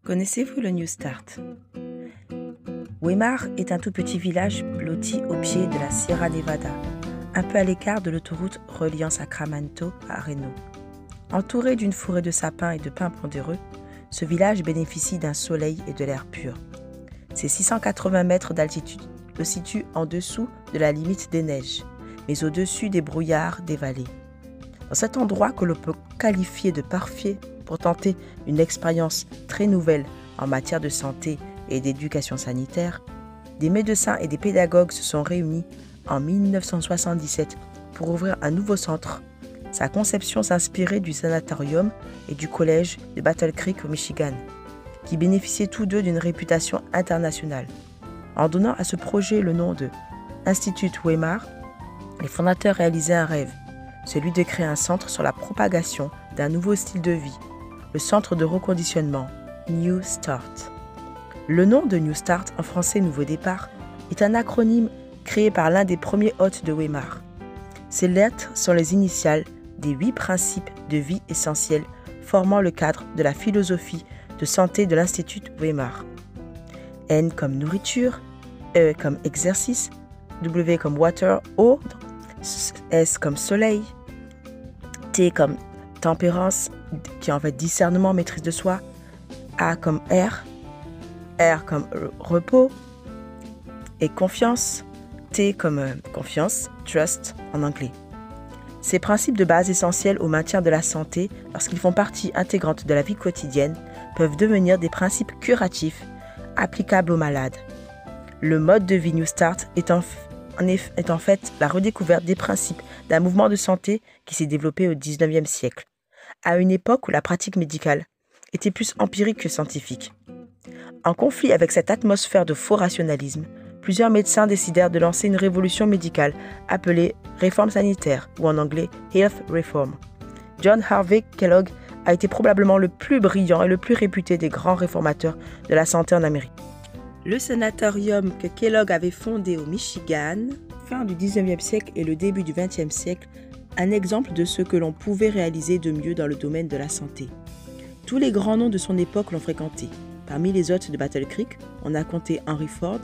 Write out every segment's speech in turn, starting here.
Connaissez-vous le New Start? Weimar est un tout petit village blotti au pied de la Sierra Nevada, un peu à l'écart de l'autoroute reliant Sacramento à Reno. Entouré d'une forêt de sapins et de pins pondereux, ce village bénéficie d'un soleil et de l'air pur. Ses 680 mètres d'altitude le situent en dessous de la limite des neiges, mais au-dessus des brouillards des vallées. Dans cet endroit que l'on peut qualifier de parfait pour tenter une expérience très nouvelle en matière de santé et d'éducation sanitaire, des médecins et des pédagogues se sont réunis en 1977 pour ouvrir un nouveau centre. Sa conception s'inspirait du sanatorium et du collège de Battle Creek au Michigan, qui bénéficiaient tous deux d'une réputation internationale. En donnant à ce projet le nom de Institut Weimar, les fondateurs réalisaient un rêve, celui de créer un centre sur la propagation d'un nouveau style de vie, le centre de reconditionnement New Start. Le nom de New Start, en français Nouveau Départ, est un acronyme créé par l'un des premiers hôtes de Weimar. Ces lettres sont les initiales des 8 principes de vie essentiels formant le cadre de la philosophie de santé de l'Institut Weimar. N comme nourriture, E comme exercice, W comme water, eau, S comme soleil, T comme tempérance, qui est en fait discernement, maîtrise de soi, A comme air, R comme repos et confiance, T comme confiance, trust en anglais. Ces principes de base essentiels au maintien de la santé, lorsqu'ils font partie intégrante de la vie quotidienne, peuvent devenir des principes curatifs applicables aux malades. Le mode de vie New Start est en fait la redécouverte des principes d'un mouvement de santé qui s'est développé au XIXe siècle, à une époque où la pratique médicale était plus empirique que scientifique. En conflit avec cette atmosphère de faux rationalisme, plusieurs médecins décidèrent de lancer une révolution médicale appelée réforme sanitaire, ou en anglais Health Reform. John Harvey Kellogg a été probablement le plus brillant et le plus réputé des grands réformateurs de la santé en Amérique. Le sanatorium que Kellogg avait fondé au Michigan, fin du XIXe siècle et le début du XXe siècle, un exemple de ce que l'on pouvait réaliser de mieux dans le domaine de la santé. Tous les grands noms de son époque l'ont fréquenté. Parmi les hôtes de Battle Creek, on a compté Henry Ford,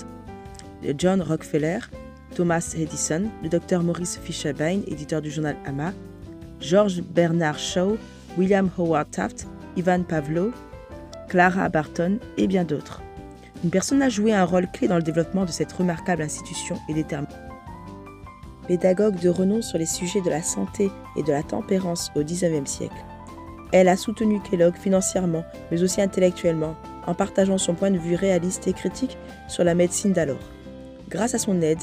John Rockefeller, Thomas Edison, le Dr Maurice Fisher-Bain, éditeur du journal AMA, George Bernard Shaw, William Howard Taft, Ivan Pavlov, Clara Barton et bien d'autres. Une personne a joué un rôle clé dans le développement de cette remarquable institution et déterminée. Pédagogue de renom sur les sujets de la santé et de la tempérance au XIXe siècle, elle a soutenu Kellogg financièrement, mais aussi intellectuellement, en partageant son point de vue réaliste et critique sur la médecine d'alors. Grâce à son aide,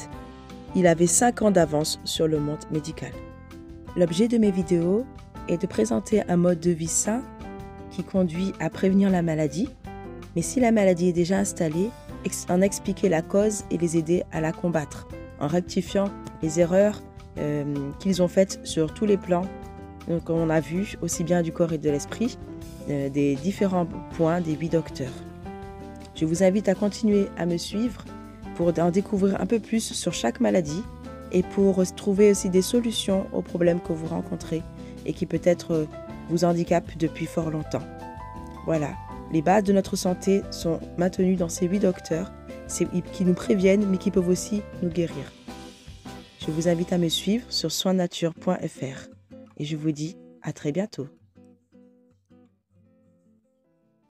il avait 5 ans d'avance sur le monde médical. L'objet de mes vidéos est de présenter un mode de vie sain qui conduit à prévenir la maladie, mais si la maladie est déjà installée, en expliquer la cause et les aider à la combattre, en rectifiant les erreurs qu'ils ont faites sur tous les plans, comme on a vu, aussi bien du corps et de l'esprit, des différents points des 8 docteurs. Je vous invite à continuer à me suivre pour en découvrir un peu plus sur chaque maladie et pour trouver aussi des solutions aux problèmes que vous rencontrez et qui peut-être vous handicapent depuis fort longtemps. Voilà, les bases de notre santé sont maintenues dans ces 8 docteurs qui nous préviennent mais qui peuvent aussi nous guérir. Je vous invite à me suivre sur soinnature.fr et je vous dis à très bientôt.